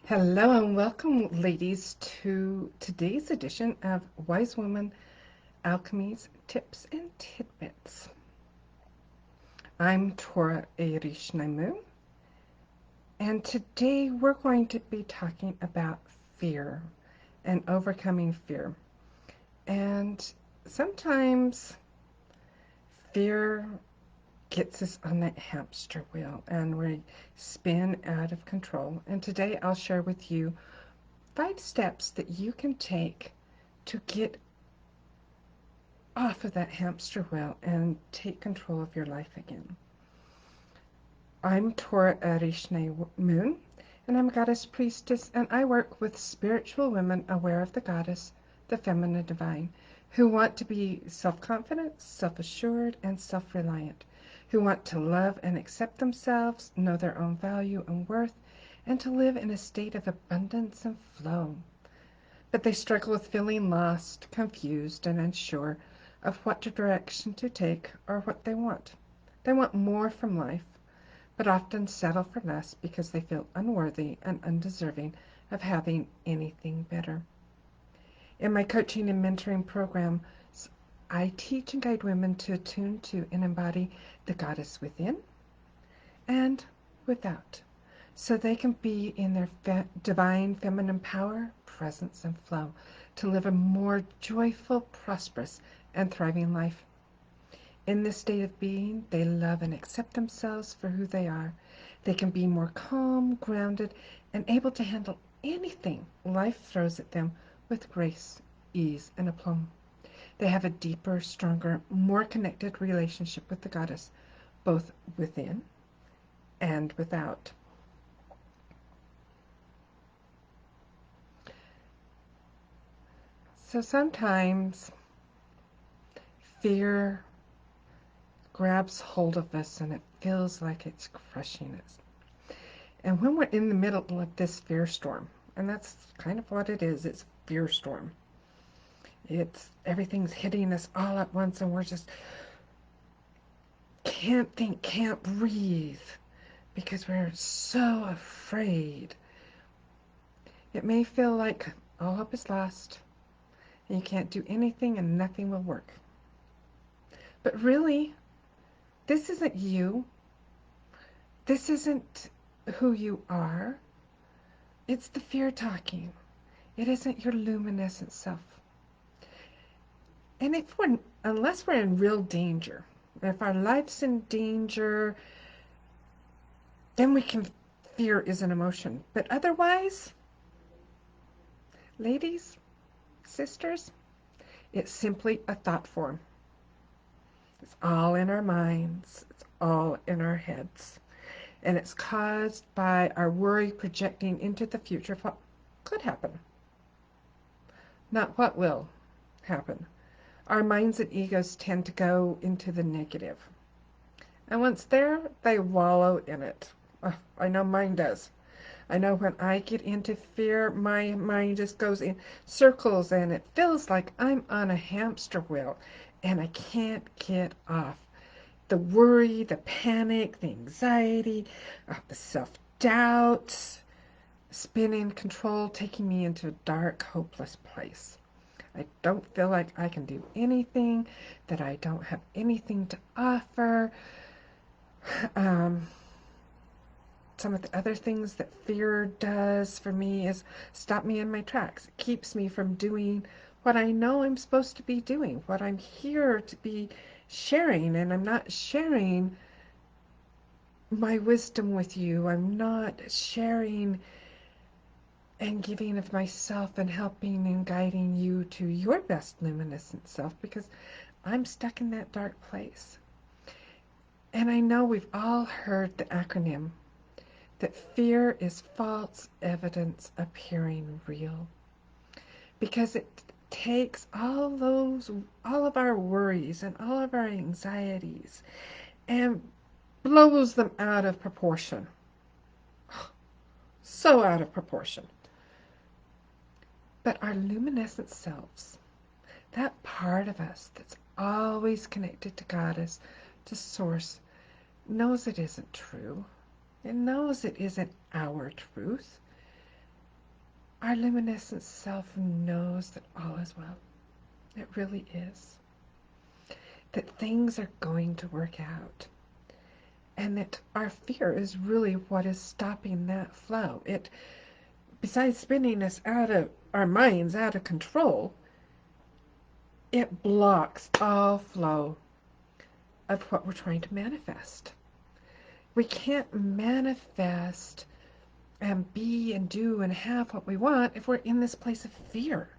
Hello and welcome, ladies, to today's edition of Wise Woman Alchemy's Tips and Tidbits. I'm Tora Iresh'nai, and today we're going to be talking about fear and overcoming fear. And sometimes fear gets us on that hamster wheel and we spin out of control. And today I'll share with you 5 steps that you can take to get off of that hamster wheel and take control of your life again. I'm Tora Iresh'nai Moon, and I'm a goddess priestess, and I work with spiritual women aware of the goddess, the feminine divine, who want to be self-confident, self-assured, and self-reliant, who want to love and accept themselves, know their own value and worth, and to live in a state of abundance and flow. But they struggle with feeling lost, confused, and unsure of what direction to take or what they want. They want more from life, but often settle for less because they feel unworthy and undeserving of having anything better. In my coaching and mentoring programs, I teach and guide women to attune to and embody the goddess within and without, so they can be in their divine feminine power, presence, and flow to live a more joyful, prosperous, and thriving life. In this state of being, they love and accept themselves for who they are. They can be more calm, grounded, and able to handle anything life throws at them with grace, ease, and aplomb. They have a deeper, stronger, more connected relationship with the goddess, both within and without. So sometimes fear grabs hold of us and it feels like it's crushing us. And when we're in the middle of this fear storm, and that's kind of what it is, it's a fear storm. It's everything's hitting us all at once and we're just can't think, can't breathe because we're so afraid. It may feel like all hope is lost and you can't do anything and nothing will work. But really, this isn't you. This isn't who you are. It's the fear talking. It isn't your luminescent self. And unless we're in real danger, if our life's in danger, then fear is an emotion. But otherwise, ladies, sisters, it's simply a thought form. It's all in our minds. It's all in our heads. And it's caused by our worry projecting into the future of what could happen, not what will happen. Our minds and egos tend to go into the negative. And once there, they wallow in it. I know mine does. I know when I get into fear, my mind just goes in circles and it feels like I'm on a hamster wheel and I can't get off. The worry, the panic, the anxiety, the self-doubt, spinning control, taking me into a dark, hopeless place. I don't feel like I can do anything, that I don't have anything to offer. Some of the other things that fear does for me is stop me in my tracks. It keeps me from doing what I know I'm supposed to be doing, what I'm here to be sharing, and I'm not sharing my wisdom with you. I'm not sharing and giving of myself and helping and guiding you to your best luminescent self because I'm stuck in that dark place. And I know we've all heard the acronym that fear is false evidence appearing real, because it takes all of our worries and all of our anxieties and blows them out of proportion. So out of proportion. But our luminescent selves, that part of us that's always connected to Goddess, to Source, knows it isn't true. It knows it isn't our truth. Our luminescent self knows that all is well. It really is. That things are going to work out. And that our fear is really what is stopping that flow. It, besides spinning us out of our minds, out of control, it blocks all flow of what we're trying to manifest. We can't manifest and be and do and have what we want if we're in this place of fear.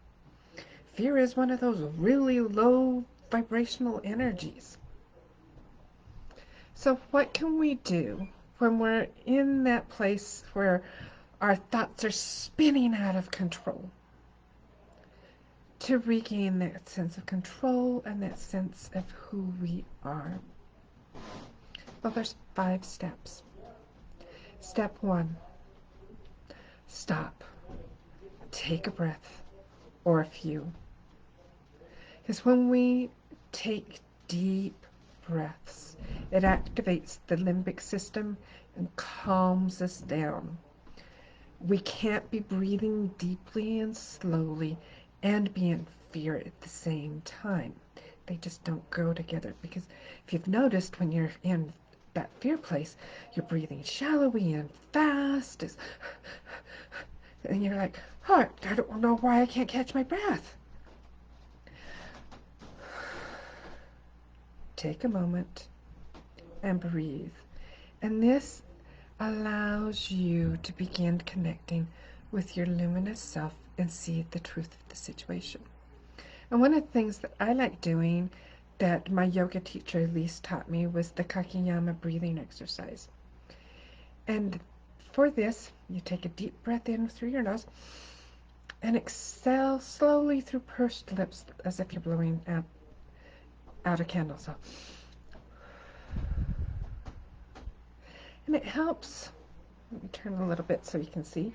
Fear is one of those really low vibrational energies. So what can we do when we're in that place where our thoughts are spinning out of control to regain that sense of control and that sense of who we are? Well, there's 5 steps. Step 1, stop. Take a breath or a few. Because when we take deep breaths, it activates the limbic system and calms us down. We can't be breathing deeply and slowly and be in fear at the same time. They just don't go together, because if you've noticed, when you're in that fear place, you're breathing shallowly and fast, and you're like, oh, I don't know why I can't catch my breath. Take a moment and breathe. And this allows you to begin connecting with your luminous self and see the truth of the situation. And one of the things that I like doing, that my yoga teacher Elise taught me, was the Kakeyama breathing exercise. And for this, you take a deep breath in through your nose and exhale slowly through pursed lips, as if you're blowing out a candle. So, and it helps, let me turn a little bit so you can see,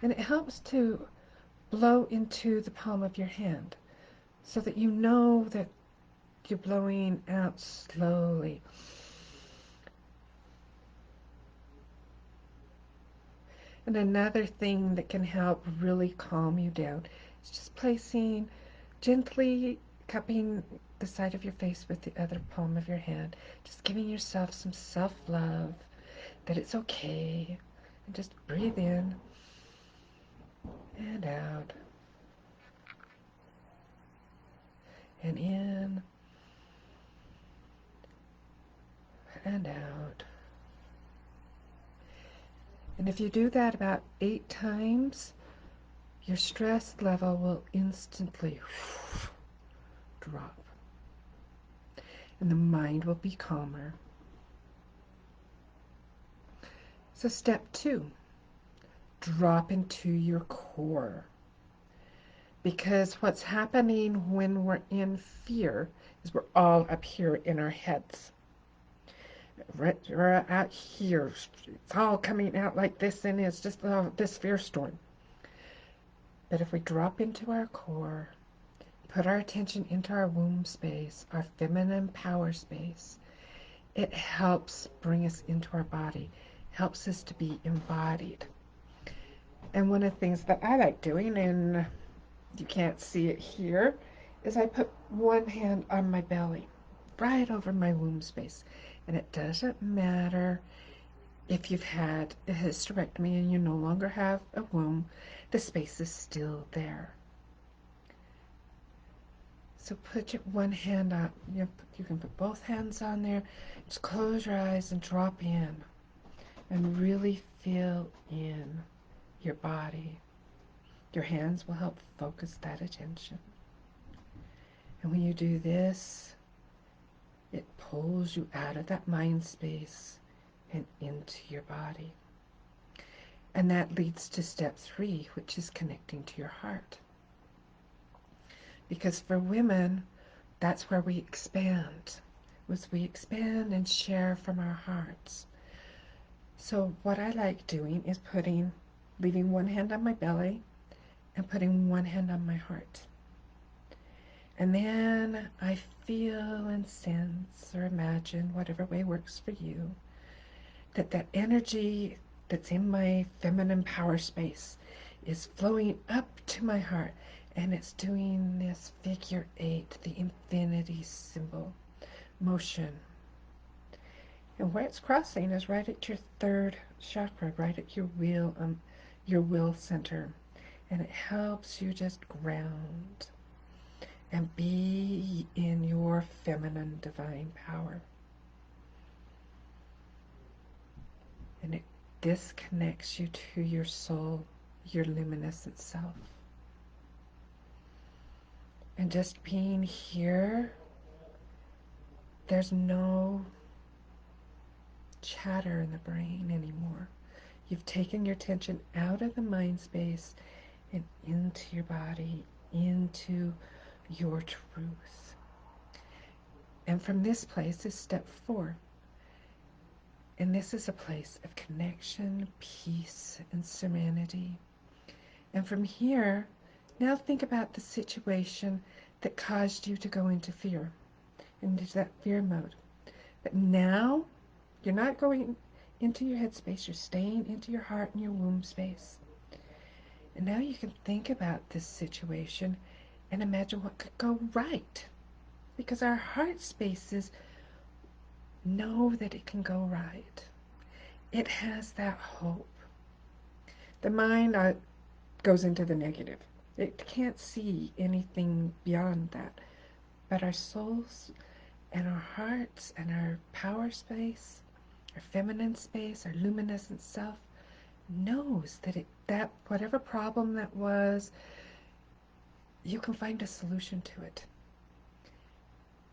and it helps to blow into the palm of your hand so that you know that you're blowing out slowly. And another thing that can help really calm you down is just placing, gently cupping the side of your face with the other palm of your hand, just giving yourself some self-love, that it's okay, and just breathe in and out, and in and out. And if you do that about 8 times, your stress level will instantly drop, and the mind will be calmer. So step 2, drop into your core. Because what's happening when we're in fear is we're all up here in our heads. We're out here. It's all coming out like this, and it's just this fear storm. But if we drop into our core, put our attention into our womb space, our feminine power space, it helps bring us into our body, helps us to be embodied. And one of the things that I like doing, and you can't see it here, is I put one hand on my belly, right over my womb space. And it doesn't matter if you've had a hysterectomy and you no longer have a womb, the space is still there. So put your one hand on, you can put both hands on there, just close your eyes and drop in, and really feel in your body. Your hands will help focus that attention. And when you do this, it pulls you out of that mind space and into your body. And that leads to step 3, which is connecting to your heart. Because for women, that's where we expand. We expand and share from our hearts. So what I like doing is leaving one hand on my belly and putting one hand on my heart. And then I feel and sense or imagine, whatever way works for you, that energy that's in my feminine power space is flowing up to my heart, and it's doing this figure 8, the infinity symbol motion. And where it's crossing is right at your 3rd chakra, right at your will center. And it helps you just ground and be in your feminine divine power. And it disconnects you to your soul, your luminescent self. And just being here, there's no chatter in the brain anymore. You've taken your attention out of the mind space and into your body, into your truth. And from this place is step 4. And this is a place of connection, peace, and serenity. And from here, now think about the situation that caused you to go into fear, into that fear mode. But now, you're not going into your head space, you're staying into your heart and your womb space. And now you can think about this situation and imagine what could go right. Because our heart spaces know that it can go right. It has that hope. The mind goes into the negative. It can't see anything beyond that. But our souls and our hearts and our power space, our feminine space, our luminescent self, knows that whatever problem that was, you can find a solution to it.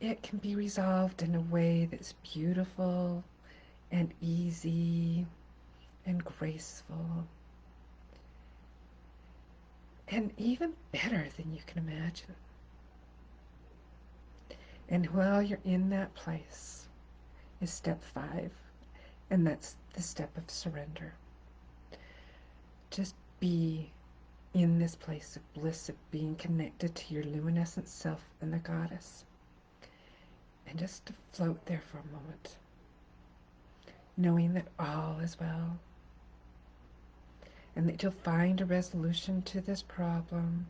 It can be resolved in a way that's beautiful and easy and graceful and even better than you can imagine. And while you're in that place is step 5, and that's the step of surrender. Just be in this place of bliss, of being connected to your luminescent self and the goddess. And just to float there for a moment, knowing that all is well, and that you'll find a resolution to this problem.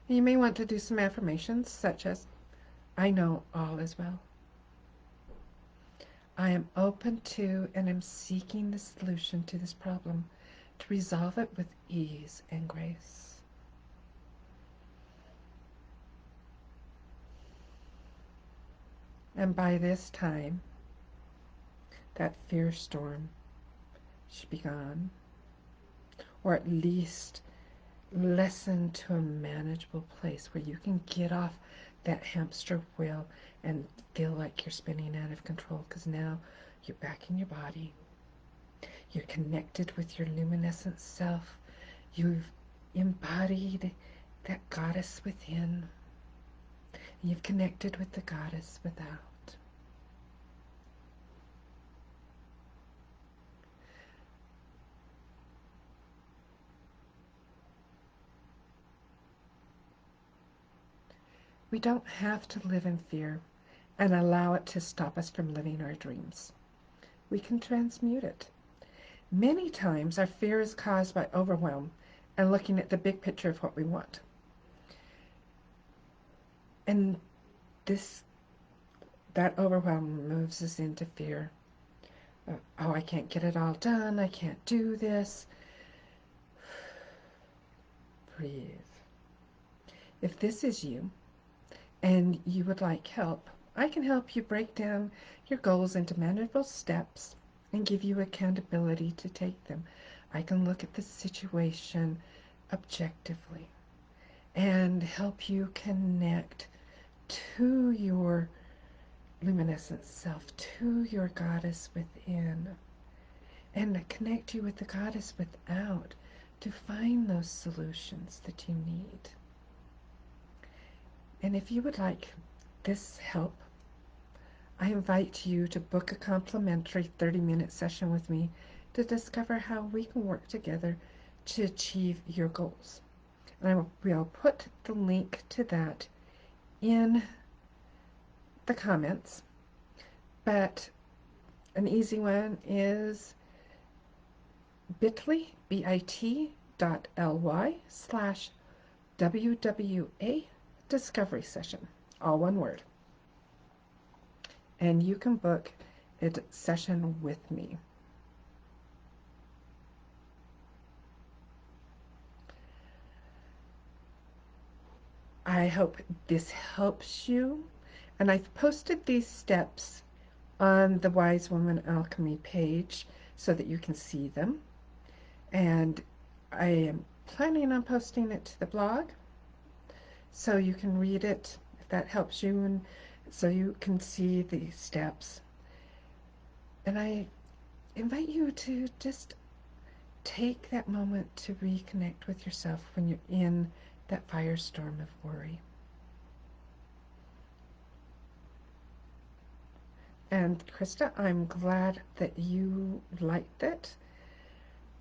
You may want to do some affirmations such as, I know all is well. I am open to and am seeking the solution to this problem to resolve it with ease and grace. And by this time, that fear storm should be gone, or at least lessen to a manageable place where you can get off that hamster wheel and feel like you're spinning out of control, because now you're back in your body. You're connected with your luminescent self. You've embodied that goddess within. You've connected with the goddess without. We don't have to live in fear and allow it to stop us from living our dreams. We can transmute it. Many times our fear is caused by overwhelm and looking at the big picture of what we want. And that overwhelm moves us into fear. Oh, I can't get it all done. I can't do this. Breathe. If this is you and you would like help, I can help you break down your goals into manageable steps and give you accountability to take them. I can look at the situation objectively and help you connect to your luminescent self, to your goddess within, and connect you with the goddess without to find those solutions that you need. And if you would like this help, I invite you to book a complimentary 30-minute session with me to discover how we can work together to achieve your goals. And I will put the link to that in the comments. But an easy one is bit.ly, bit.ly/WWA discovery session, all one word. And you can book a session with me. I hope this helps you. And I've posted these steps on the Wise Woman Alchemy page so that you can see them. And I am planning on posting it to the blog so you can read it if that helps you, and so you can see the steps. And I invite you to just take that moment to reconnect with yourself when you're in that firestorm of worry. And Krista, I'm glad that you liked it.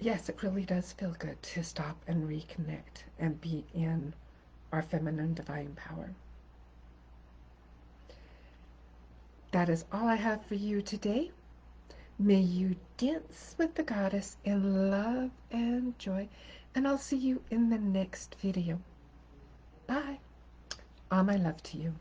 Yes, it really does feel good to stop and reconnect and be in our feminine divine power. That is all I have for you today. May you dance with the goddess in love and joy, and I'll see you in the next video. Bye. All my love to you.